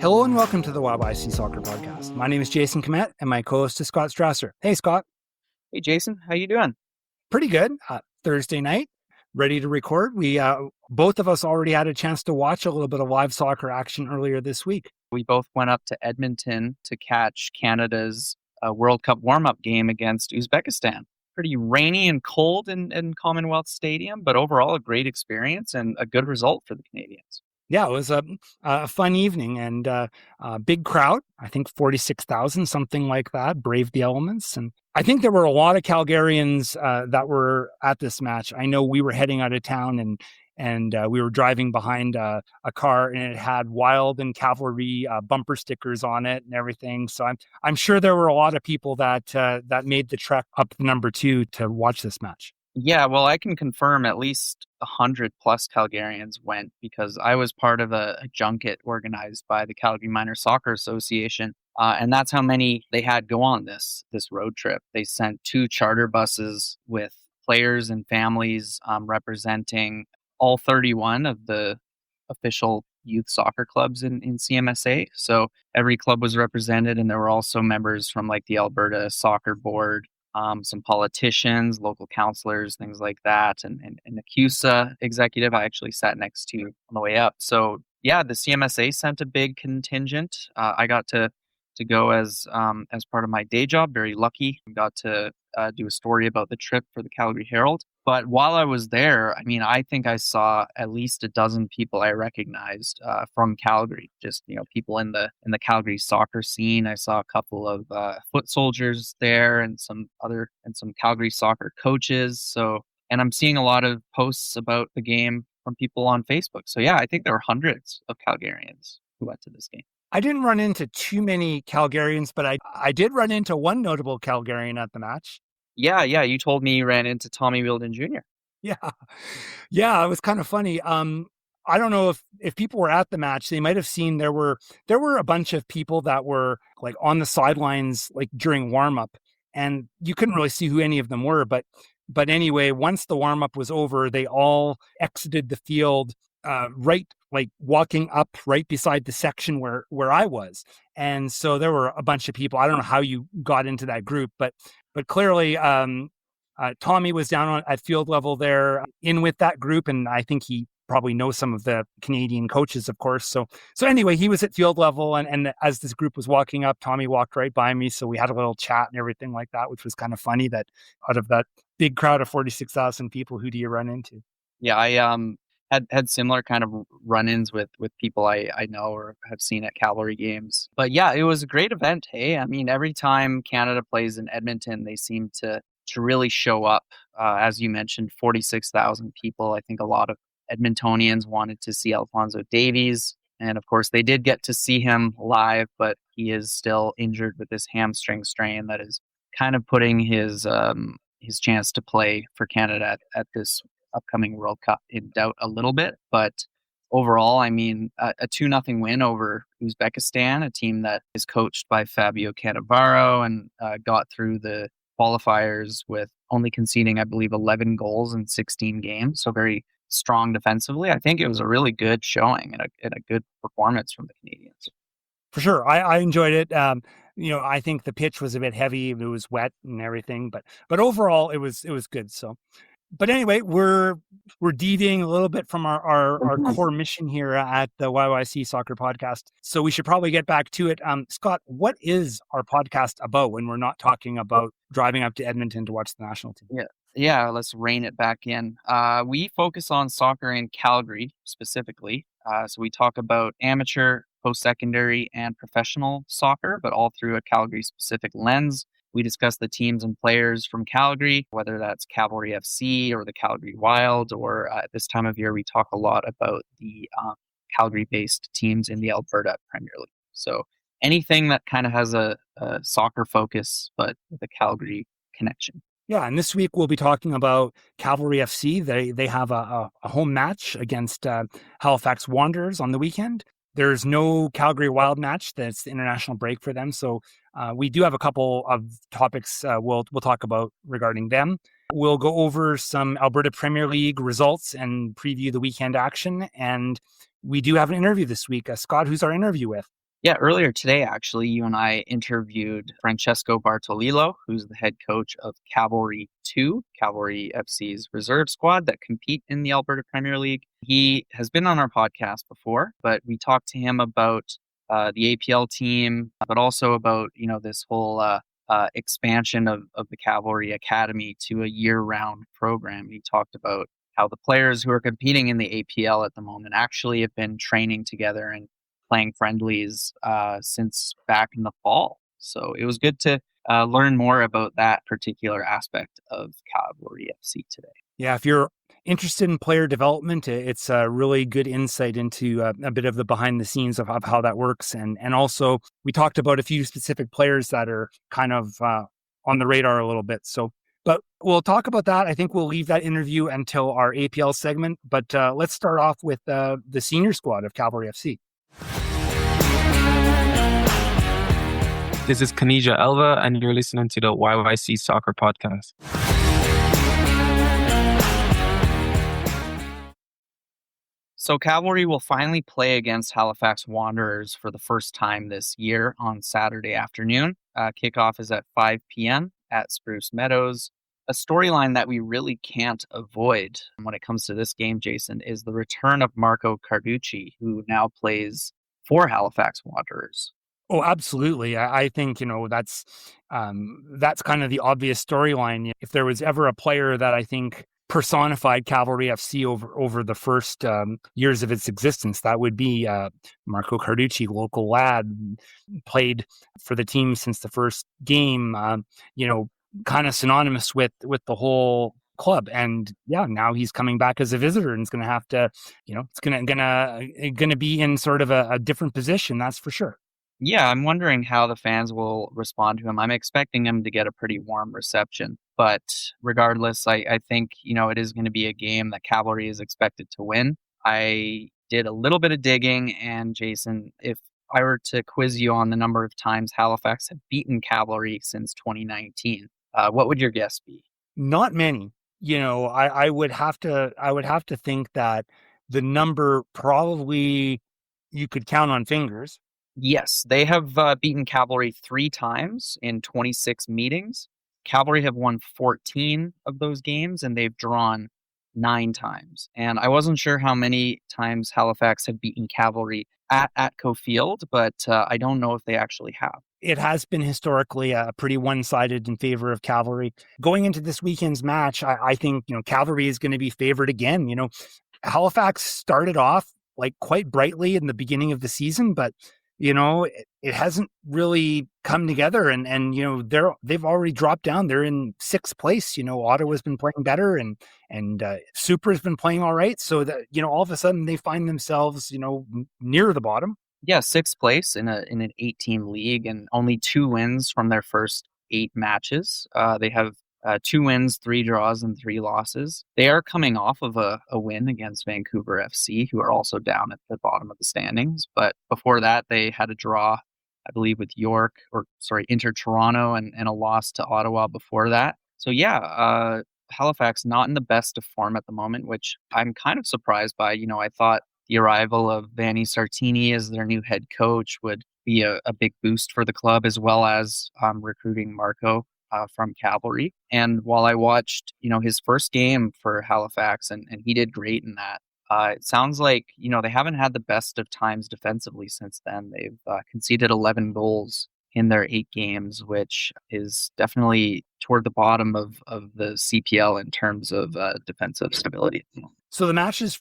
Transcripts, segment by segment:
Hello and welcome to the YYC Soccer Podcast. My name is Jason Kmet and my co-host is Scott Strasser. Hey, Scott. Hey, Jason. How you doing? Pretty good. Thursday night, ready to record. We both of us already had a chance to watch a little bit of live soccer action earlier this week. We both went up to Edmonton to catch Canada's World Cup warm-up game against Uzbekistan. Pretty rainy and cold in Commonwealth Stadium, but overall a great experience and a good result for the Canadians. Yeah, it was a fun evening and a big crowd. I think 46,000, something like that, braved the elements. And I think there were a lot of Calgarians that were at this match. I know we were heading out of town and we were driving behind a car and it had Wild and Cavalry bumper stickers on it and everything. So I'm sure there were a lot of people that made the trek up the number 2 to watch this match. Yeah, well, I can confirm at least 100 plus Calgarians went because I was part of a junket organized by the Calgary Minor Soccer Association. And that's how many they had go on this road trip. They sent 2 charter buses with players and families representing all 31 of the official youth soccer clubs in CMSA. So every club was represented, and there were also members from like the Alberta Soccer Board, some politicians, local councillors, things like that, and the CUSA executive I actually sat next to on the way up. So yeah, the CMSA sent a big contingent. I got to go as part of my day job. Very lucky. I got to do a story about the trip for the Calgary Herald. But while I was there, I mean, I think I saw at least a dozen people I recognized from Calgary. Just people in the Calgary soccer scene. I saw a couple of foot soldiers there, and some Calgary soccer coaches. So, and I'm seeing a lot of posts about the game from people on Facebook. So yeah, I think there were hundreds of Calgarians who went to this game. I didn't run into too many Calgarians, but I did run into one notable Calgarian at the match. Yeah. You told me you ran into Tommy Wheeldon Jr. Yeah, it was kind of funny. I don't know if people were at the match, they might have seen there were a bunch of people that were like on the sidelines, like during warm up, and you couldn't really see who any of them were. But anyway, once the warm up was over, they all exited the field, right, like walking up right beside the section where I was. And so there were a bunch of people. I don't know how you got into that group, but clearly Tommy was down at field level there in with that group. And I think he probably knows some of the Canadian coaches, of course. So anyway, he was at field level. And as this group was walking up, Tommy walked right by me. So we had a little chat and everything like that, which was kind of funny that out of that big crowd of 46,000 people, who do you run into? Yeah, I had similar kind of run-ins with people I know or have seen at Cavalry games. But yeah, it was a great event. Hey, I mean, every time Canada plays in Edmonton, they seem to really show up. As you mentioned, 46,000 people. I think a lot of Edmontonians wanted to see Alphonso Davies. And of course, they did get to see him live, but he is still injured with this hamstring strain that is kind of putting his chance to play for Canada at this upcoming World Cup in doubt a little bit. But overall, I mean, a 2-0 win over Uzbekistan, a team that is coached by Fabio Cannavaro and got through the qualifiers with only conceding, I believe, 11 goals in 16 games. So very strong defensively. I think it was a really good showing and a good performance from the Canadians. For sure. I enjoyed it. I think the pitch was a bit heavy. It was wet and everything, but overall it was good. So, but anyway, we're deviating a little bit from our core mission here at the YYC Soccer Podcast. So we should probably get back to it. Scott, what is our podcast about when we're not talking about driving up to Edmonton to watch the national team? Yeah, let's rein it back in. We focus on soccer in Calgary specifically. So we talk about amateur, post-secondary, and professional soccer, but all through a Calgary-specific lens. We discuss the teams and players from Calgary, whether that's Cavalry FC or the Calgary Wild, or at this time of year, we talk a lot about the Calgary-based teams in the Alberta Premier League. So anything that kind of has a soccer focus, but with a Calgary connection. Yeah, and this week we'll be talking about Cavalry FC. They have a home match against HFX Wanderers on the weekend. There's no Calgary Wild match. That's the international break for them. So we do have a couple of topics we'll talk about regarding them. We'll go over some Alberta Premier League results and preview the weekend action. And we do have an interview this week. Scott, who's our interview with? Yeah, earlier today, actually, you and I interviewed Francesco Bartolillo, who's the head coach of Cavalry II, Cavalry FC's reserve squad that compete in the Alberta Premier League. He has been on our podcast before, but we talked to him about the APL team, but also about, this whole expansion of the Cavalry Academy to a year-round program. He talked about how the players who are competing in the APL at the moment actually have been training together and playing friendlies since back in the fall. So it was good to learn more about that particular aspect of Cavalry FC today. Yeah, if you're interested in player development, it's a really good insight into a bit of the behind the scenes of how that works. And also, we talked about a few specific players that are kind of on the radar a little bit. So, but we'll talk about that. I think we'll leave that interview until our APL segment. But let's start off with the senior squad of Cavalry FC. This is Kanija Elva, and you're listening to the YYC Soccer Podcast. So Cavalry will finally play against Halifax Wanderers for the first time this year on Saturday afternoon. Kickoff is at 5 p.m. at Spruce Meadows. A storyline that we really can't avoid when it comes to this game, Jason, is the return of Marco Carducci, who now plays for Halifax Wanderers. Oh, absolutely. I think, that's kind of the obvious storyline. If there was ever a player that I think personified Cavalry FC over the first years of its existence, that would be Marco Carducci, local lad, played for the team since the first game, kind of synonymous with the whole club. And yeah, now he's coming back as a visitor and it's going to have to, it's going to be in sort of a different position. That's for sure. Yeah, I'm wondering how the fans will respond to him. I'm expecting him to get a pretty warm reception. But regardless, I think, it is going to be a game that Cavalry is expected to win. I did a little bit of digging, and Jason, if I were to quiz you on the number of times Halifax have beaten Cavalry since 2019, what would your guess be? Not many. I would have to think that the number probably you could count on fingers. Yes, they have beaten Cavalry 3 times in 26 meetings. Cavalry have won 14 of those games, and they've drawn 9 times. And I wasn't sure how many times Halifax have beaten Cavalry at Atco Field, but I don't know if they actually have. It has been historically pretty one-sided in favor of Cavalry. Going into this weekend's match, I think, Cavalry is going to be favored again. Halifax started off quite brightly in the beginning of the season, but it hasn't really come together, and they've already dropped down. They're in 6th place. Ottawa's been playing better, and Supra's been playing all right. So that all of a sudden they find themselves near the bottom. Yeah, 6th place in an 8-team league, and only 2 wins from their first 8 matches. They have 2 wins, 3 draws, and 3 losses. They are coming off of a win against Vancouver FC, who are also down at the bottom of the standings. But before that, they had a draw, I believe, with Inter Toronto, and a loss to Ottawa before that. So yeah, Halifax not in the best of form at the moment, which I'm kind of surprised by. I thought the arrival of Vanni Sartini as their new head coach would be a big boost for the club, as well as recruiting Marco from Cavalry. And while I watched, his first game for Halifax, and he did great in that, it sounds like, they haven't had the best of times defensively since then. They've conceded 11 goals in their 8 games, which is definitely toward the bottom of the CPL in terms of defensive stability. So the match is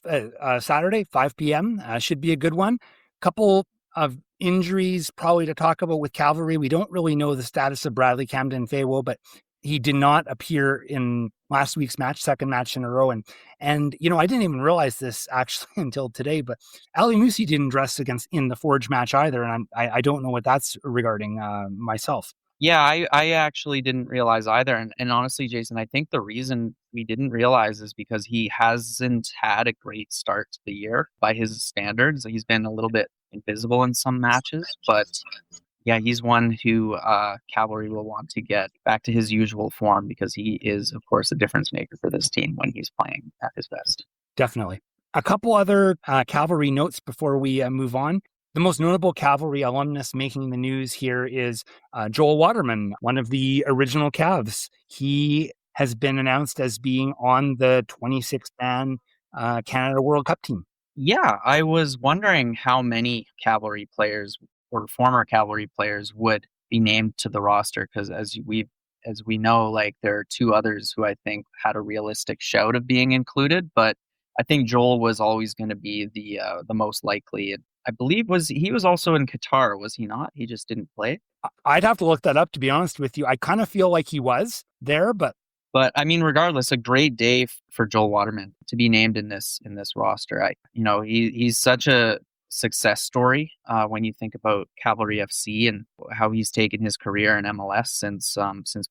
Saturday, 5 p.m. Should be a good one. Couple of injuries probably to talk about with Cavalry. We don't really know the status of Bradley Camden-Faywo, but he did not appear in last week's match, second match in a row. And I didn't even realize this actually until today, but Ali Musi didn't dress in the Forge match either. And I don't know what that's regarding myself. Yeah, I actually didn't realize either. And honestly, Jason, I think the reason we didn't realize is because he hasn't had a great start to the year by his standards. He's been a little bit invisible in some matches, but yeah, he's one who Cavalry will want to get back to his usual form, because he is, of course, a difference maker for this team when he's playing at his best. Definitely. A couple other Cavalry notes before we move on. The most notable Cavalry alumnus making the news here is Joel Waterman, one of the original Cavs. He has been announced as being on the 26-man Canada World Cup team. Yeah, I was wondering how many Cavalry players or former Cavalry players would be named to the roster, because as we know, like, there are two others who I think had a realistic shout of being included, but I think Joel was always going to be the most likely. And I believe he was also in Qatar, was he not? He just didn't play. I'd have to look that up, to be honest with you. I kind of feel like he was there, but I mean, regardless, a great day for Joel Waterman to be named in this roster. He's such a success story when you think about Cavalry FC and how he's taken his career in MLS since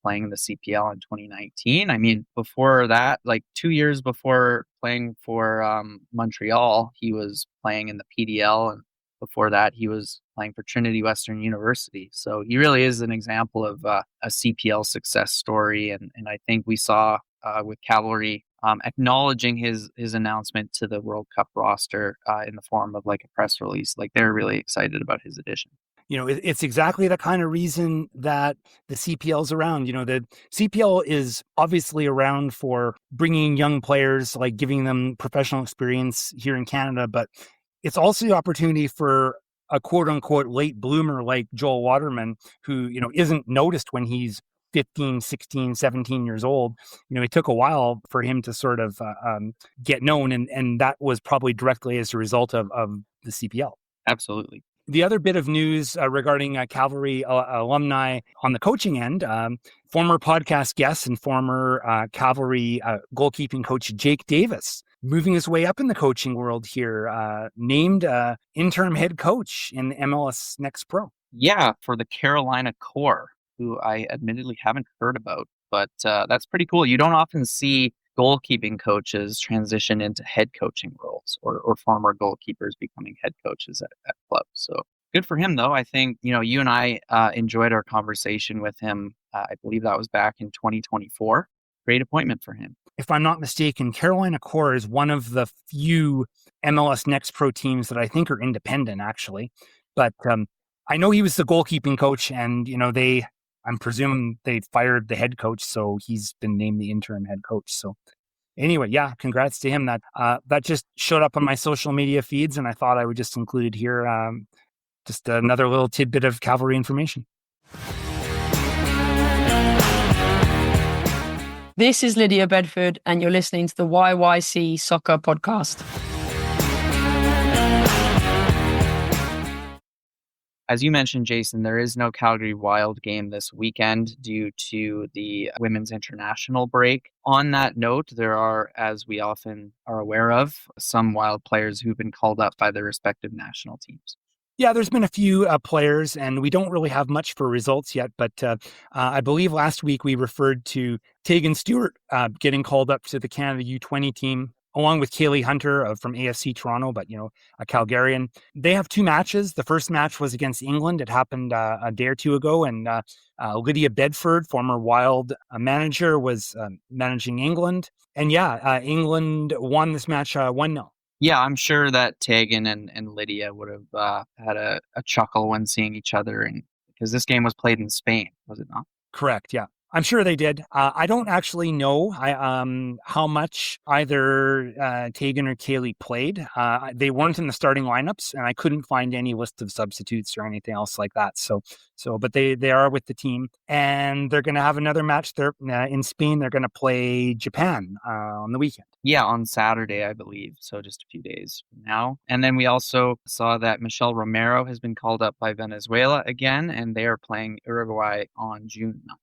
playing in the CPL in 2019. I mean, before that, like 2 years before playing for Montreal, he was playing in the PDL, and before that, he was playing for Trinity Western University. So he really is an example of a CPL success story, and I think we saw with Cavalry acknowledging his announcement to the World Cup roster in the form of like a press release. Like, they're really excited about his addition. You know, it's exactly the kind of reason that the CPL is around. You know, the CPL is obviously around for bringing young players, like giving them professional experience here in Canada, but it's also the opportunity for a quote unquote late bloomer like Joel Waterman, who, you know, isn't noticed when he's 15, 16, 17 years old. You know, it took a while for him to sort of get known. And that was probably directly as a result of the CPL. Absolutely. The other bit of news regarding Cavalry alumni on the coaching end, former podcast guest and former Cavalry goalkeeping coach Jake Davis, moving his way up in the coaching world here, named interim head coach in MLS Next Pro. Yeah, for the Carolina Core, who I admittedly haven't heard about, but that's pretty cool. You don't often see goalkeeping coaches transition into head coaching roles, or former goalkeepers becoming head coaches at clubs. So good for him, though. I think, you and I enjoyed our conversation with him. I believe that was back in 2024. Great appointment for him. If I'm not mistaken, Carolina Core is one of the few MLS Next Pro teams that I think are independent, actually. But I know he was the goalkeeping coach, and I'm presuming they fired the head coach, so he's been named the interim head coach. So anyway, yeah, congrats to him. That just showed up on my social media feeds, and I thought I would just include it here. Just another little tidbit of Cavalry information. This is Lydia Bedford, and you're listening to the YYC Soccer Podcast. As you mentioned, Jason, there is no Calgary Wild game this weekend due to the women's international break. On that note, there are, as we often are aware of, some Wild players who've been called up by their respective national teams. Yeah, there's been a few players, and we don't really have much for results yet. But I believe last week we referred to Tegan Stewart getting called up to the Canada U20 team, along with Kaylee Hunter from AFC Toronto, but, a Calgarian. They have two matches. The first match was against England. It happened a day or two ago, and Lydia Bedford, former Wild manager, was managing England. And England won this match 1-0. Yeah, I'm sure that Tegan and Lydia would have had a chuckle when seeing each other, and because this game was played in Spain, was it not? Correct, yeah. I'm sure they did. I don't actually know how much either Tegan or Kaylee played. They weren't in the starting lineups, and I couldn't find any list of substitutes or anything else like that. But they are with the team, and they're going to have another match there in Spain. They're going to play Japan on the weekend. Yeah, on Saturday, I believe. So just a few days from now. And then we also saw that Michelle Romero has been called up by Venezuela again, and they are playing Uruguay on June 9th.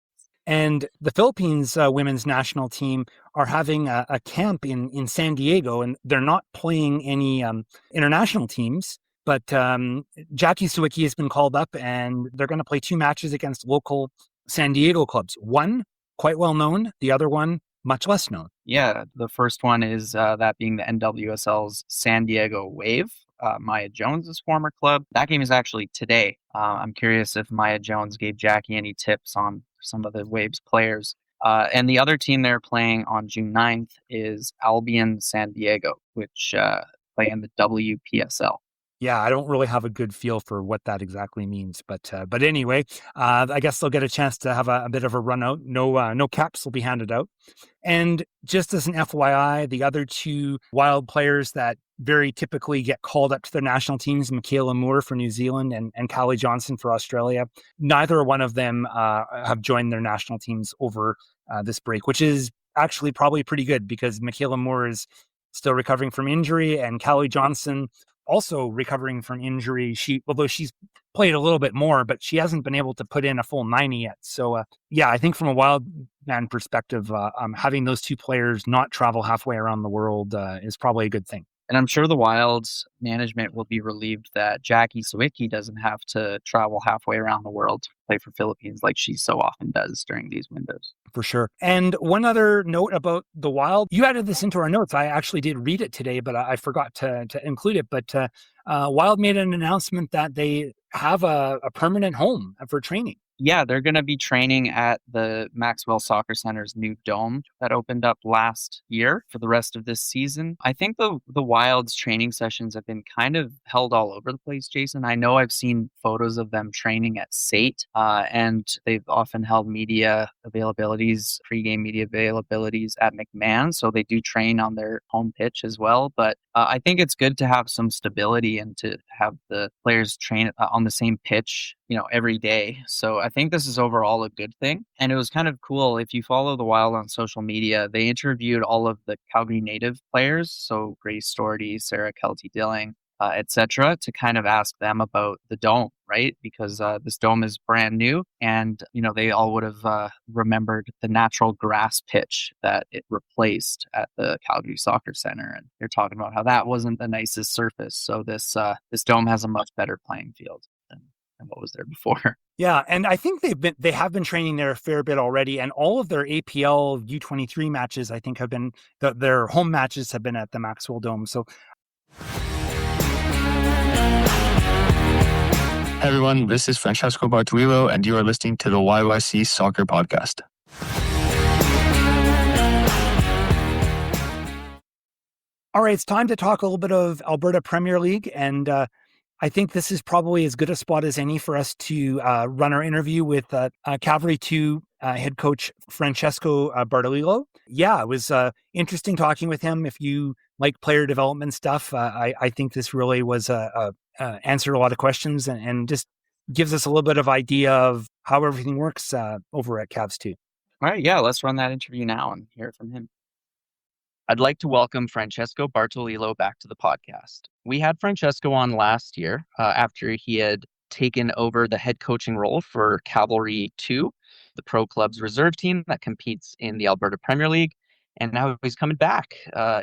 And the Philippines women's national team are having a camp in San Diego, and they're not playing any international teams. But Jackie Sawicki has been called up, and they're going to play two matches against local San Diego clubs. One, quite well known. The other one, much less known. Yeah, the first one is that being the NWSL's San Diego Wave, Maya Jones's former club. That game is actually today. I'm curious if Maya Jones gave Jackie any tips on some of the Waves players. And the other team they're playing on June 9th is Albion San Diego, which play in the WPSL. Yeah, I don't really have a good feel for what that exactly means, but anyway, I guess they'll get a chance to have a bit of a run out. No caps will be handed out. And just as an FYI, the other two Wild players that very typically get called up to their national teams, Michaela Moore for New Zealand and Callie Johnson for Australia, neither one of them have joined their national teams over this break, which is actually probably pretty good because Michaela Moore is still recovering from injury, and Callie Johnson also recovering from injury. Although she's played a little bit more, but she hasn't been able to put in a full 90 yet. So yeah, I think from a Wild man perspective, having those two players not travel halfway around the world is probably a good thing. And I'm sure the Wild's management will be relieved that Jackie Sawicki doesn't have to travel halfway around the world to play for Philippines like she so often does during these windows. For sure. And one other note about the Wild, you added this into our notes. I actually did read it today, but I forgot to include it. But Wild made an announcement that they have a permanent home for training. Yeah, they're going to be training at the Maxwell Soccer Center's new dome that opened up last year for the rest of this season. I think the Wild's training sessions have been kind of held all over the place, Jason. I know I've seen photos of them training at SAIT, and they've often held media availabilities, pregame media availabilities at McMahon, so they do train on their home pitch as well. But I think it's good to have some stability and to have the players train on the same pitch, every day. So I think this is overall a good thing. And it was kind of cool. If you follow the Wild on social media, they interviewed all of the Calgary native players. So Grace Storty, Sarah Kelty-Dilling, etc., to kind of ask them about the dome, right? Because this dome is brand new, and they all would have remembered the natural grass pitch that it replaced at the Calgary Soccer Center, and they're talking about how that wasn't the nicest surface. So this dome has a much better playing field than what was there before. Yeah, and I think they have been training there a fair bit already, and all of their APL U23 matches, I think, have been their home matches have been at the Maxwell Dome. So. Hey everyone, this is Francesco Bartolillo, and you are listening to the YYC Soccer Podcast. All right, it's time to talk a little bit of Alberta Premier League, and I think this is probably as good a spot as any for us to run our interview with Cavalry II head coach Francesco Bartolillo. Yeah, it was interesting talking with him. If you like player development stuff, I think this really was answered a lot of questions and just gives us a little bit of idea of how everything works over at Cavs 2. All right, yeah, let's run that interview now and hear from him. I'd like to welcome Francesco Bartolillo back to the podcast. We had Francesco on last year after he had taken over the head coaching role for Cavalry II, the pro club's reserve team that competes in the Alberta Premier League. And now he's coming back,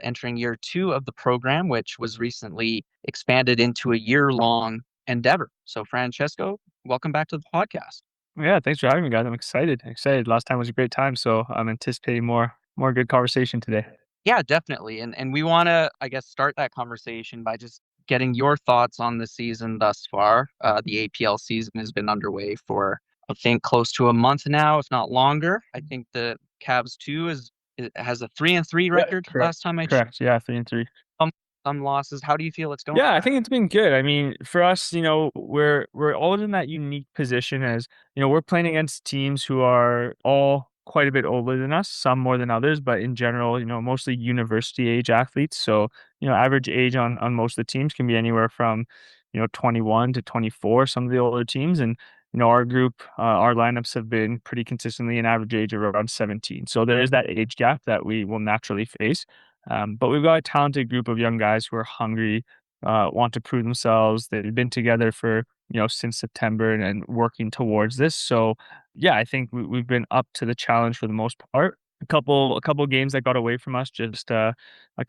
entering year 2 of the program, which was recently expanded into a year-long endeavor. So, Francesco, welcome back to the podcast. Yeah, thanks for having me, guys. I'm excited. Last time was a great time, so I'm anticipating more good conversation today. Yeah, definitely. And we want to, I guess, start that conversation by just getting your thoughts on the season thus far. The APL season has been underway for, I think, close to a month now, if not longer. I think the Cavs 2 has a 3-3 record last time I checked. Correct. Yeah, 3-3. Some losses. How do you feel it's going? Yeah, I think it's been good. I mean, for us, we're all in that unique position as, we're playing against teams who are all quite a bit older than us, some more than others, but in general, mostly university age athletes. So, average age on most of the teams can be anywhere from, 21 to 24, some of the older teams. And, our group, our lineups have been pretty consistently an average age of around 17. So there is that age gap that we will naturally face. But we've got a talented group of young guys who are hungry, want to prove themselves. They've been together for, since September and working towards this. So, yeah, I think we've been up to the challenge for the most part. A couple games that got away from us, just a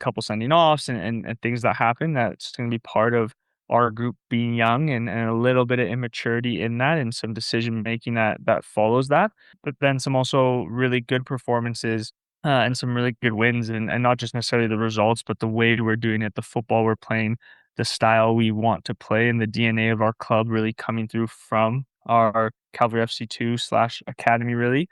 couple sending offs and things that happen. That's going to be part of our group being young and a little bit of immaturity in that and some decision making that follows that. But then some also really good performances and some really good wins and not just necessarily the results, but the way we're doing it, the football we're playing, the style we want to play, and the DNA of our club really coming through from our Cavalry FC 2 / Academy, really.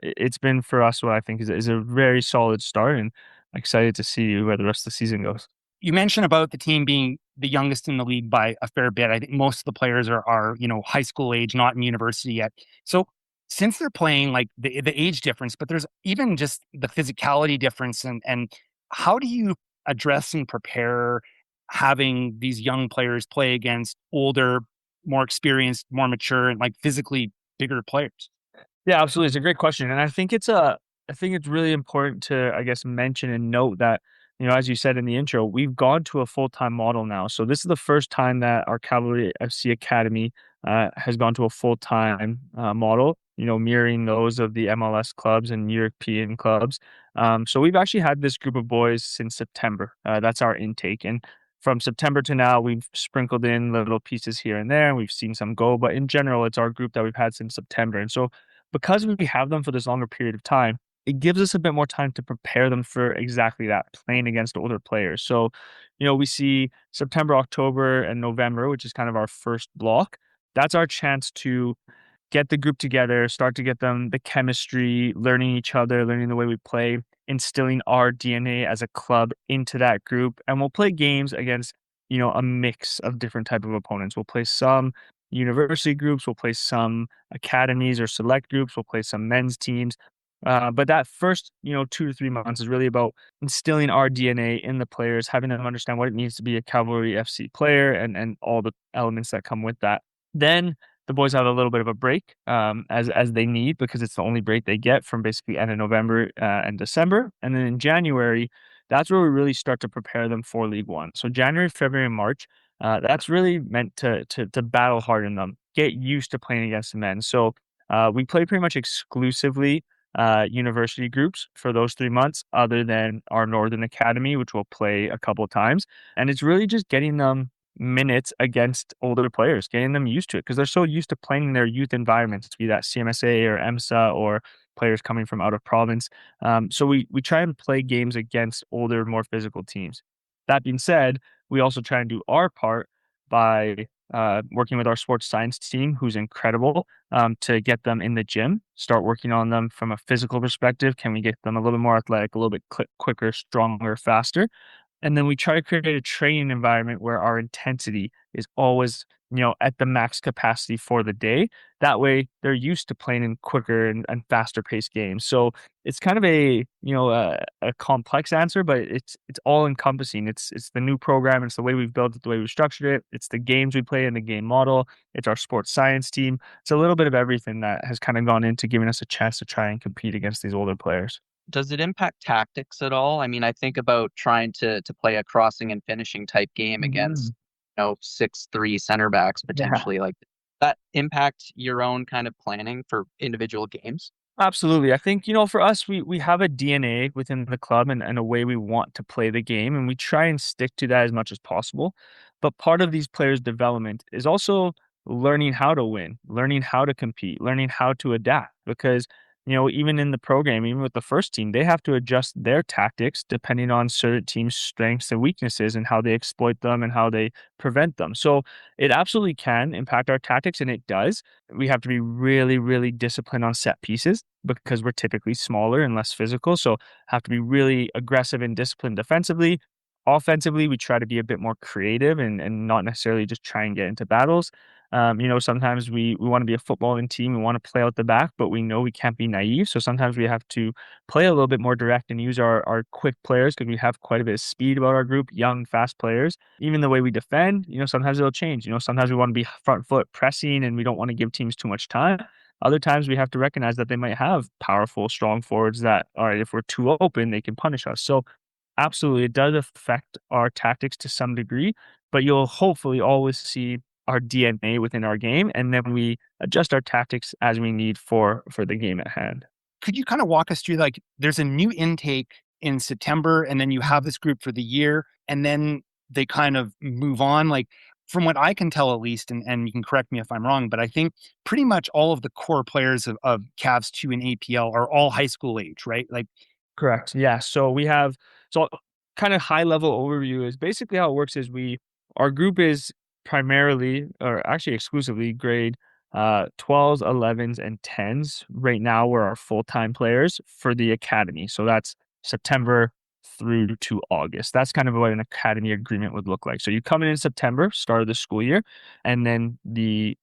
It's been for us what I think is a very solid start, and excited to see where the rest of the season goes. You mentioned about the team being the youngest in the league by a fair bit. I think most of the players are high school age, not in university yet. So since they're playing, like the age difference, but there's even just the physicality difference, and how do you address and prepare having these young players play against older, more experienced, more mature, and like physically bigger players? Yeah, absolutely. It's a great question. And I think it's really important to, I guess, mention and note that, as you said in the intro, we've gone to a full-time model now. So this is the first time that our Cavalry FC Academy has gone to a full-time model, mirroring those of the MLS clubs and European clubs. So we've actually had this group of boys since September. That's our intake. And from September to now, we've sprinkled in little pieces here and there, and we've seen some go. But in general, it's our group that we've had since September. And so because we have them for this longer period of time, it gives us a bit more time to prepare them for exactly that, playing against older players. So, we see September, October, and November, which is kind of our first block. That's our chance to get the group together, start to get them the chemistry, learning each other, learning the way we play, instilling our DNA as a club into that group. And we'll play games against, a mix of different type of opponents. We'll play some university groups, we'll play some academies or select groups, we'll play some men's teams. But that first, 2 to 3 months is really about instilling our DNA in the players, having them understand what it means to be a Cavalry FC player and all the elements that come with that. Then the boys have a little bit of a break as they need, because it's the only break they get from basically end of November and December. And then in January, that's where we really start to prepare them for League One. So January, February, and March, that's really meant to battle harden them, get used to playing against the men. So we play pretty much exclusively university groups for those 3 months, other than our Northern Academy, which we'll play a couple of times. And it's really just getting them minutes against older players, getting them used to it, because they're so used to playing in their youth environments, be that CMSA or EMSA or players coming from out of province. So we try and play games against older, more physical teams. That being said, we also try and do our part by working with our sports science team, who's incredible, to get them in the gym, start working on them from a physical perspective. Can we get them a little bit more athletic, a little bit quicker, stronger, faster? And then we try to create a training environment where our intensity is always, at the max capacity for the day. That way they're used to playing in quicker and faster paced games. So it's kind of a complex answer, but it's all encompassing. It's the new program. It's the way we've built it, the way we've structured it. It's the games we play in the game model. It's our sports science team. It's a little bit of everything that has kind of gone into giving us a chance to try and compete against these older players. Does it impact tactics at all? I mean, I think about trying to play a crossing and finishing type game against, 6'3" center backs potentially. Like, does that impact your own kind of planning for individual games? Absolutely. I think, for us, we have a DNA within the club and a way we want to play the game, and we try and stick to that as much as possible. But part of these players' development is also learning how to win, learning how to compete, learning how to adapt, because even in the program, even with the first team, they have to adjust their tactics depending on certain teams' strengths and weaknesses and how they exploit them and how they prevent them. So it absolutely can impact our tactics, and it does. We have to be really, really disciplined on set pieces because we're typically smaller and less physical. So have to be really aggressive and disciplined defensively. Offensively, we try to be a bit more creative and not necessarily just try and get into battles. Sometimes we want to be a footballing team. We want to play out the back, but we know we can't be naive. So sometimes we have to play a little bit more direct and use our quick players, because we have quite a bit of speed about our group, young, fast players. Even the way we defend, sometimes it'll change. Sometimes we want to be front foot pressing and we don't want to give teams too much time. Other times we have to recognize that they might have powerful, strong forwards that, all right, if we're too open, they can punish us. So absolutely, it does affect our tactics to some degree, but you'll hopefully always see our DNA within our game, and then we adjust our tactics as we need for the game at hand. Could you kind of walk us through, like, there's a new intake in September, and then you have this group for the year, and then they kind of move on? Like, from what I can tell, at least, and you can correct me if I'm wrong, but I think pretty much all of the core players of Cavs 2 and APL are all high school age, right? Like, Correct. Yeah. So kind of high level overview is basically how it works is our group is primarily, or actually exclusively, grade 12s, 11s, and 10s. Right now, we're our full-time players for the academy. So that's September through to August. That's kind of what an academy agreement would look like. So you come in September, start of the school year, and then the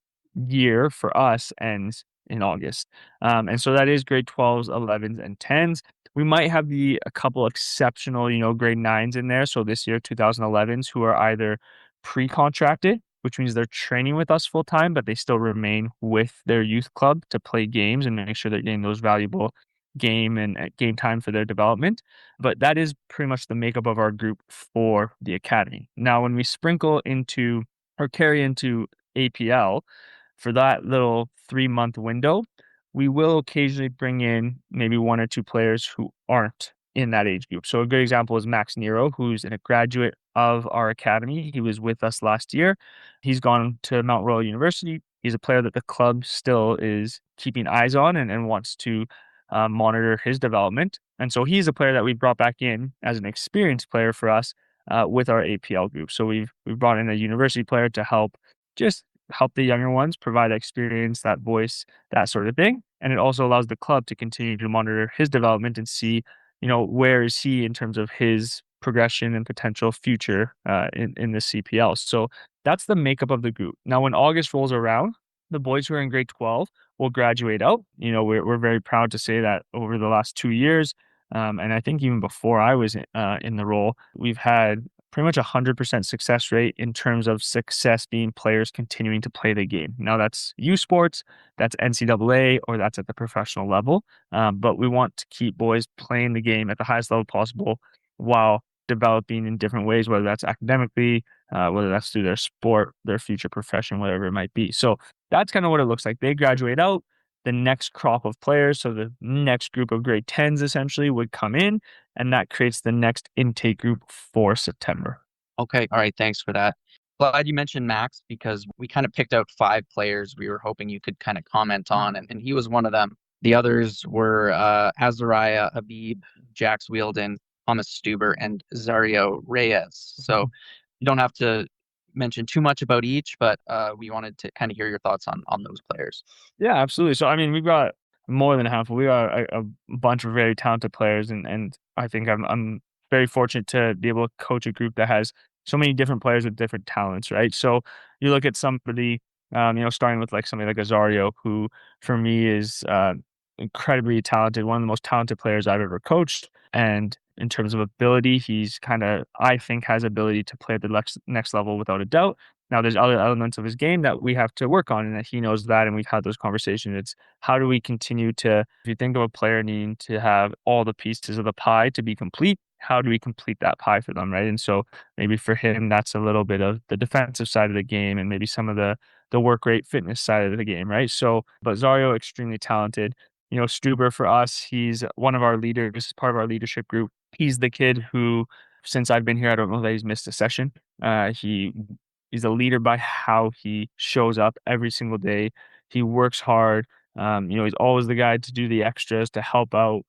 year for us ends in August. And so that is grade 12s, 11s, and 10s. We might have a couple exceptional, grade 9s in there. So this year, 2011s, who are either pre-contracted, which means they're training with us full time, but they still remain with their youth club to play games and make sure they're getting those valuable game and game time for their development. But that is pretty much the makeup of our group for the academy. Now, when we sprinkle into or carry into APL for that little 3-month window, we will occasionally bring in maybe 1 or 2 players who aren't in that age group. So a good example is Max Nero, who's a graduate of our academy. He was with us last year. He's gone to Mount Royal University. He's a player that the club still is keeping eyes on and wants to monitor his development. And so he's a player that we brought back in as an experienced player for us with our APL group. So we've brought in a university player to help the younger ones, provide experience, that voice, that sort of thing. And it also allows the club to continue to monitor his development and see, where is he in terms of his progression and potential future in the CPL. So that's the makeup of the group. Now, when August rolls around, the boys who are in grade 12 will graduate out. We're very proud to say that over the last 2 years, and I think even before I was in the role, we've had pretty much 100% success rate in terms of success being players continuing to play the game. Now that's U Sports, that's NCAA, or that's at the professional level. But we want to keep boys playing the game at the highest level possible while developing in different ways, whether that's academically, whether that's through their sport, their future profession, whatever it might be. So that's kind of what it looks like. They graduate out. The next crop of players, so the next group of grade 10s essentially would come in, and that creates the next intake group for September. Okay. All right. Thanks for that. Glad you mentioned Max because we kind of picked out 5 players we were hoping you could kind of comment on, and he was one of them. The others were Azariah Habib, Jax Wielden, Thomas Stuber, and Zario Reyes. So you don't have to mention too much about each, but we wanted to kind of hear your thoughts on those players. Yeah, absolutely. So, I mean, we've got more than a handful. We got a bunch of very talented players, and I think I'm very fortunate to be able to coach a group that has so many different players with different talents, right? So you look at somebody, starting with somebody like Azario, who for me is incredibly talented, one of the most talented players I've ever coached. And in terms of ability, he's I think has ability to play at the next level without a doubt. Now, there's other elements of his game that we have to work on, and that he knows that, and we've had those conversations. It's how do we continue to, if you think of a player needing to have all the pieces of the pie to be complete, how do we complete that pie for them, right? And so maybe for him, that's a little bit of the defensive side of the game and maybe some of the work rate fitness side of the game, right? So, but Zario, extremely talented. Stuber for us, he's one of our leaders, part of our leadership group. He's the kid who, since I've been here, I don't know that he's missed a session. He's a leader by how he shows up every single day. He works hard. He's always the guy to do the extras, to help out.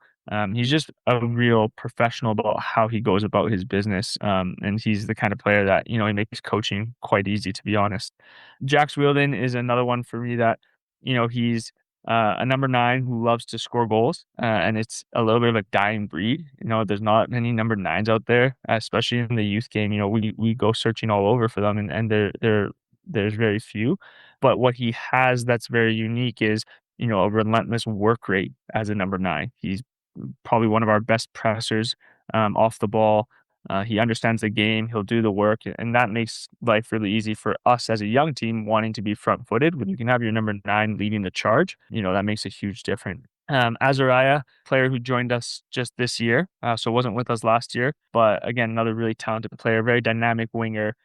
He's just a real professional about how he goes about his business. And he's the kind of player that, he makes coaching quite easy, to be honest. Jax Wielden is another one for me that, he's a number 9 who loves to score goals, and it's a little bit of a dying breed. There's not many number 9s out there, especially in the youth game. We go searching all over for them, and there's very few. But what he has that's very unique is a relentless work rate as a number 9. He's probably one of our best pressers off the ball. He understands the game. He'll do the work, and that makes life really easy for us as a young team wanting to be front-footed. When you can have your number 9 leading the charge, that makes a huge difference. Azariah, player who joined us just this year, so wasn't with us last year, but again, another really talented player, very dynamic winger.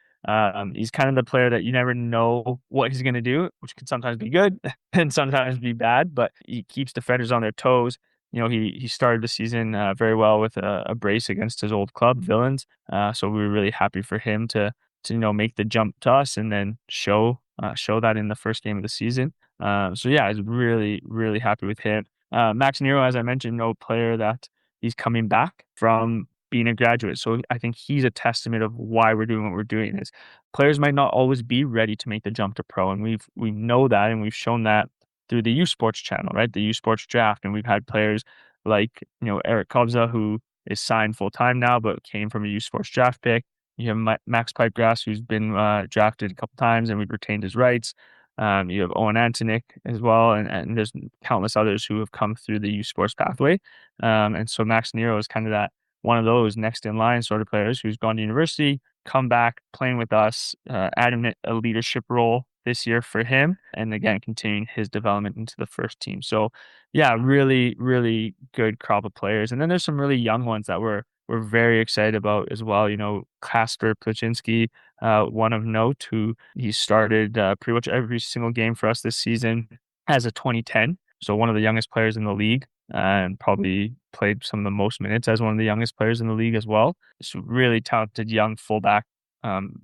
He's kind of the player that you never know what he's going to do, which can sometimes be good and sometimes be bad, but he keeps defenders on their toes. He started the season very well with a brace against his old club, Villains. So we were really happy for him to make the jump to us and then show that in the first game of the season. So yeah, I was really, really happy with him. Max Nero, as I mentioned, player that he's coming back from being a graduate. So I think he's a testament of why we're doing what we're doing. Is players might not always be ready to make the jump to pro, and we know that, and we've shown that through the U Sports channel, right? The U Sports draft. And we've had players like, Eric Kobza, who is signed full time now, but came from a U Sports draft pick. You have Max Pipegrass, who's been drafted a couple times, and we've retained his rights. You have Owen Antonick as well, and there's countless others who have come through the U Sports pathway. And so Max Nero is kind of that one of those next in line sort of players who's gone to university, come back, playing with us, adding a leadership role this year for him, and again, continuing his development into the first team. So yeah, really, really good crop of players. And then there's some really young ones that we're very excited about as well. You know, Kasper Placzynski, one of note, who he started pretty much every single game for us this season as a 2010. So one of the youngest players in the league, and probably played some of the most minutes as one of the youngest players in the league as well. Just a really talented young fullback,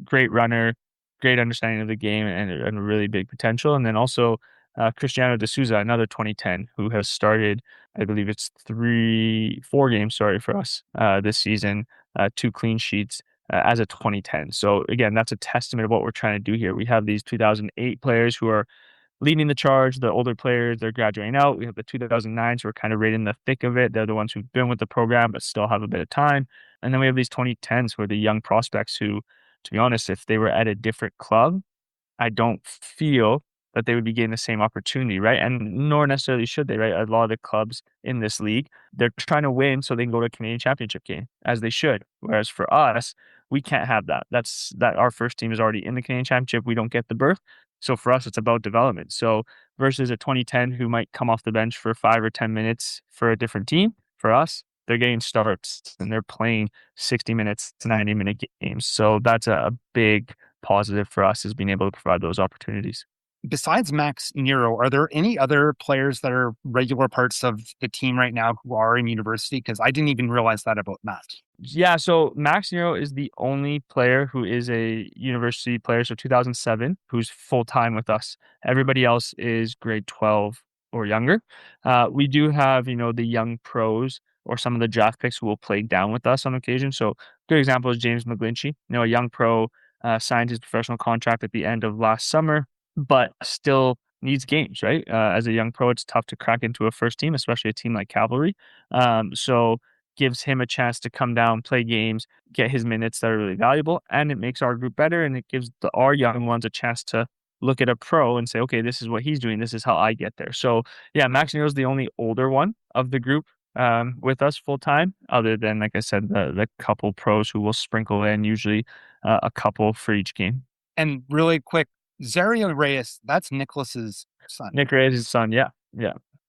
great runner, great understanding of the game, and a really big potential. And then also Cristiano de Souza, another 2010, who has started, I believe it's 4 games, for us this season, 2 clean sheets as a 2010. So again, that's a testament of what we're trying to do here. We have these 2008 players who are leading the charge. The older players, they're graduating out. We have the 2009s who are kind of right in the thick of it. They're the ones who've been with the program but still have a bit of time. And then we have these 2010s who are the young prospects who, to be honest, if they were at a different club, I don't feel that they would be getting the same opportunity, right? And nor necessarily should they, right? A lot of the clubs in this league, they're trying to win so they can go to a Canadian Championship game, as they should. Whereas for us, we can't have that. That's that our first team is already in the Canadian Championship. We don't get the berth. So for us, it's about development. So versus a 2010 who might come off the bench for 5 or 10 minutes for a different team, for us, they're getting starts and they're playing 60 minutes to 90-minute games. So that's a big positive for us, is being able to provide those opportunities. Besides Max Nero, are there any other players that are regular parts of the team right now who are in university? Because I didn't even realize that about Matt. Yeah, so Max Nero is the only player who is a university player, so 2007, who's full-time with us. Everybody else is grade 12 or younger. We do have, the young pros or some of the draft picks who will play down with us on occasion. So good example is James McGlinchey, a young pro, signed his professional contract at the end of last summer, but still needs games, right? As a young pro, it's tough to crack into a first team, especially a team like Cavalry. So gives him a chance to come down, play games, get his minutes that are really valuable, and it makes our group better, and it gives our young ones a chance to look at a pro and say, okay, this is what he's doing, this is how I get there. So yeah, Max Nero's the only older one of the group with us full time, other than, like I said, the couple pros who will sprinkle in, usually a couple for each game. And really quick, Zario Reyes, that's Nicholas's son. Nick Reyes' son, yeah.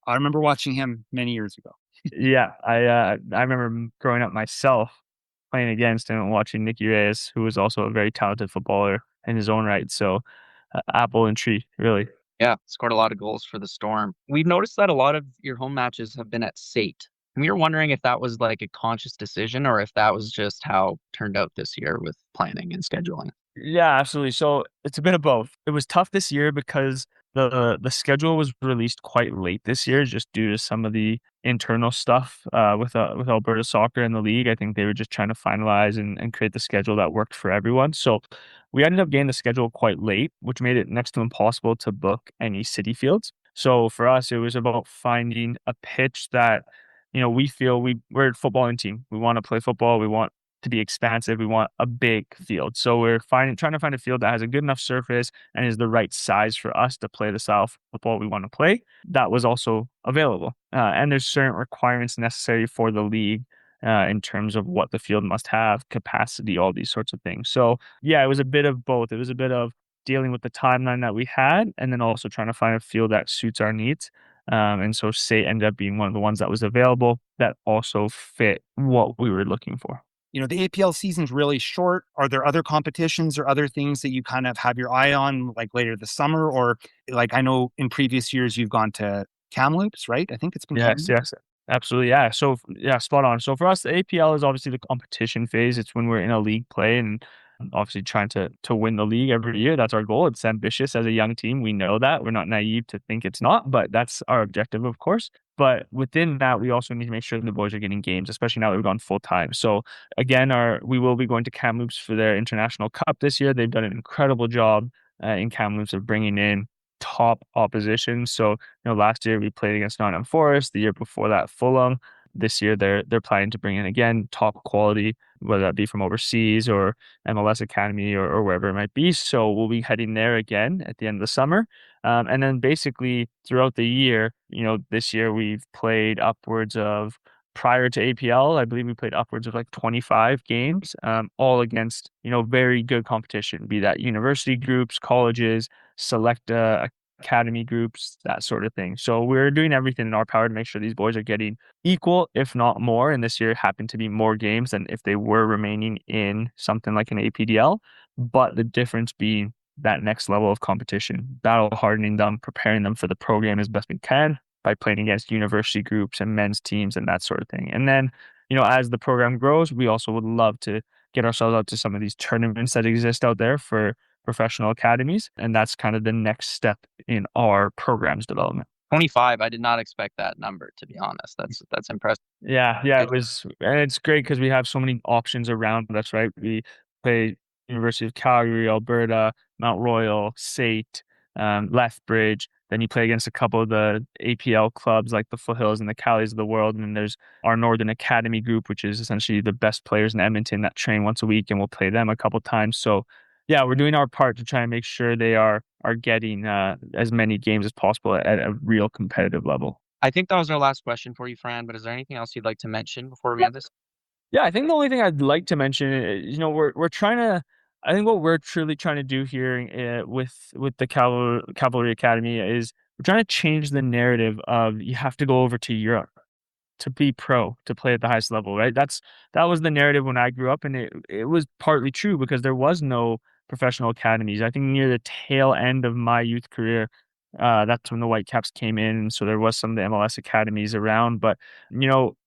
I remember watching him many years ago. Yeah, I remember growing up myself playing against him and watching Nicky Reyes, who was also a very talented footballer in his own right. So apple and tree, really. Yeah, scored a lot of goals for the Storm. We've noticed that a lot of your home matches have been at SAIT. And we were wondering if that was like a conscious decision or if that was just how it turned out this year with planning and scheduling. Yeah, absolutely. So it's a bit of both. It was tough this year because the schedule was released quite late this year, just due to some of the internal stuff with Alberta Soccer and the league. I think they were just trying to finalize and create the schedule that worked for everyone. So we ended up getting the schedule quite late, which made it next to impossible to book any city fields. So for us, it was about finding a pitch that, we feel we're a footballing team. We want to play football. We want to be expansive. We want a big field. So we're trying to find a field that has a good enough surface and is the right size for us to play the style of football we want to play. That was also available. And there's certain requirements necessary for the league in terms of what the field must have, capacity, all these sorts of things. So yeah, it was a bit of both. It was a bit of dealing with the timeline that we had and then also trying to find a field that suits our needs. And so SAIT ended up being one of the ones that was available that also fit what we were looking for. The APL season's really short. Are there other competitions or other things that you kind of have your eye on, like later this summer? Or like I know in previous years you've gone to Kamloops, right? I think it's been Yes, absolutely. Yeah. So yeah, spot on. So for us, the APL is obviously the competition phase. It's when we're in a league play and obviously trying to win the league every year. That's our goal. It's ambitious as a young team. We know that. We're not naive to think it's not, but that's our objective, of course. But within that, we also need to make sure that the boys are getting games, especially now that we've gone full time. So again, we will be going to Kamloops for their International Cup this year. They've done an incredible job in Kamloops of bringing in top opposition. So last year we played against Nottingham Forest. The year before that, Fulham. this year they're planning to bring in, again, top quality, whether that be from overseas or MLS Academy or wherever it might be. So we'll be heading there again at the end of the summer. And then basically throughout the year, this year we've played upwards of, prior to APL, I believe we played upwards of like 25 games, all against, very good competition, be that university groups, colleges, select academy groups, that sort of thing. So we're doing everything in our power to make sure these boys are getting equal, if not more. And this year happened to be more games than if they were remaining in something like an APDL. But the difference being that next level of competition, battle hardening them, preparing them for the program as best we can by playing against university groups and men's teams and that sort of thing. And then, as the program grows, we also would love to get ourselves out to some of these tournaments that exist out there for professional academies. And that's kind of the next step in our program's development. 25. I did not expect that number, to be honest. That's impressive. Yeah, it was, and it's great because we have so many options around us, right? We play University of Calgary, Alberta, Mount Royal, SAIT, Lethbridge. Then you play against a couple of the APL clubs like the Foothills and the Callies of the world. And then there's our Northern Academy group, which is essentially the best players in Edmonton that train once a week, and we'll play them a couple times. So yeah, we're doing our part to try and make sure they are getting as many games as possible at a real competitive level. I think that was our last question for you, Fran, but is there anything else you'd like to mention before we end this? Yeah, I think the only thing I'd like to mention is, we're trying to, I think what we're truly trying to do here with the Cavalry Academy is we're trying to change the narrative of you have to go over to Europe to be pro, to play at the highest level, right? That was the narrative when I grew up, and it was partly true because there was no professional academies. I think near the tail end of my youth career, that's when the Whitecaps came in. So there was some of the MLS academies around, but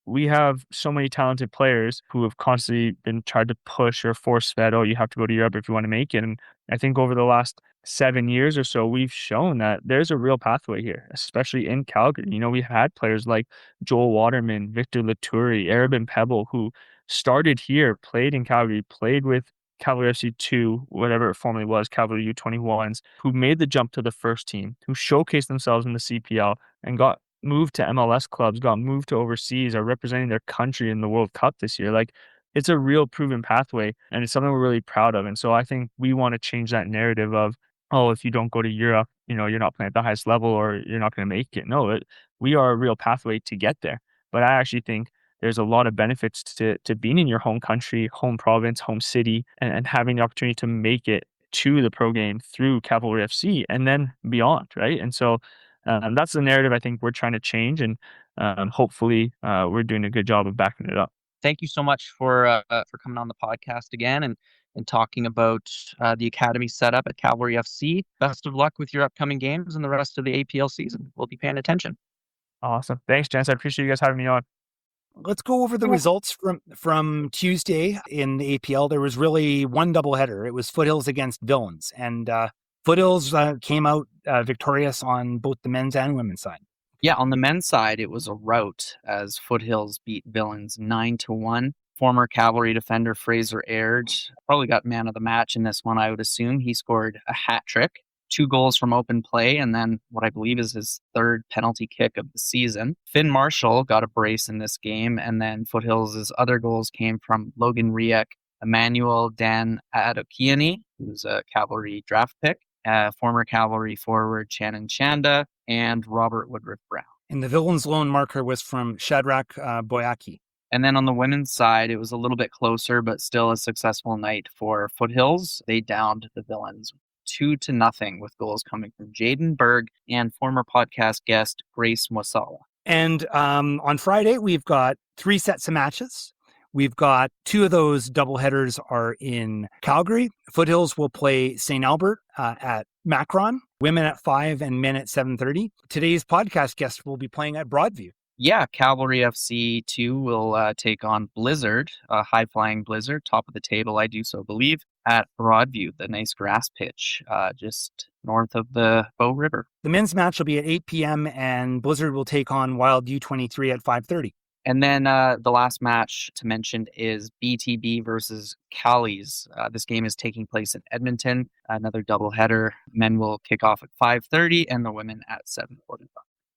we have so many talented players who have constantly been tried to push or force fed, oh, you have to go to Europe if you want to make it. And I think over the last 7 years or so, we've shown that there's a real pathway here, especially in Calgary. We've had players like Joel Waterman, Victor Laturi, Arabin Pebble, who started here, played in Calgary, played with Cavalry FC 2, whatever it formerly was, Cavalry U21s, who made the jump to the first team, who showcased themselves in the CPL and got moved to MLS clubs, got moved to overseas, are representing their country in the World Cup this year. Like, it's a real proven pathway, and it's something we're really proud of. And so I think we want to change that narrative of, oh, if you don't go to Europe, you're not playing at the highest level or you're not going to make it. No, we are a real pathway to get there. But I actually think there's a lot of benefits to being in your home country, home province, home city, and having the opportunity to make it to the pro game through Cavalry FC and then beyond, right? And so that's the narrative I think we're trying to change, and hopefully we're doing a good job of backing it up. Thank you so much for coming on the podcast again and talking about the academy setup at Cavalry FC. Best of luck with your upcoming games and the rest of the APL season. We'll be paying attention. Awesome. Thanks, Jens. I appreciate you guys having me on. Let's go over the results from Tuesday in the APL. There was really one doubleheader. It was Foothills against Villains, and Foothills came out victorious on both the men's and women's side. Yeah, on the men's side, it was a rout as Foothills beat Villains 9-1. Former Cavalry defender Fraser Aird probably got man of the match in this one, I would assume. He scored a hat trick, 2 goals from open play, and then what I believe is his 3rd penalty kick of the season. Finn Marshall got a brace in this game, and then Foothills' other goals came from Logan Riek, Emmanuel Dan Adokiani, who's a Cavalry draft pick, former Cavalry forward Shannon Chanda, and Robert Woodruff Brown. And the Villains' lone marker was from Shadrach Boyaki. And then on the women's side, it was a little bit closer, but still a successful night for Foothills. They downed the Villains 2-0 with goals coming from Jaden Berg and former podcast guest Grace Mwasala. And on Friday, we've got 3 sets of matches. We've got 2 of those doubleheaders are in Calgary. Foothills will play St. Albert at Macron, women at 5 and men at 7:30. Today's podcast guest will be playing at Broadview. Yeah, Cavalry FC 2 will take on Blizzard, a high-flying Blizzard, top of the table, I do so believe, at Broadview, the nice grass pitch just north of the Bow River. The men's match will be at 8 p.m. and Blizzard will take on Wild U23 at 5:30. And then the last match to mention is BTB versus Callies. This game is taking place in Edmonton, another doubleheader. Men will kick off at 5:30 and the women at 7:45.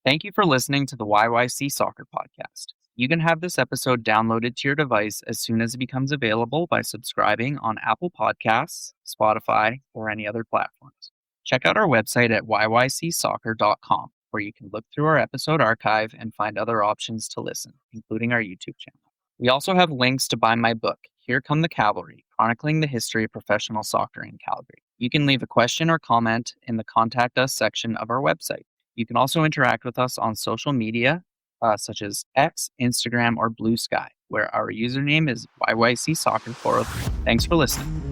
Thank you for listening to the YYC Soccer Podcast. You can have this episode downloaded to your device as soon as it becomes available by subscribing on Apple Podcasts, Spotify, or any other platforms. Check out our website at yycsoccer.com, where you can look through our episode archive and find other options to listen, including our YouTube channel. We also have links to buy my book, Here Come the Cavalry, chronicling the history of professional soccer in Calgary. You can leave a question or comment in the Contact Us section of our website. You can also interact with us on social media, such as X, Instagram, or Blue Sky, where our username is YYC Soccer 403. Thanks for listening.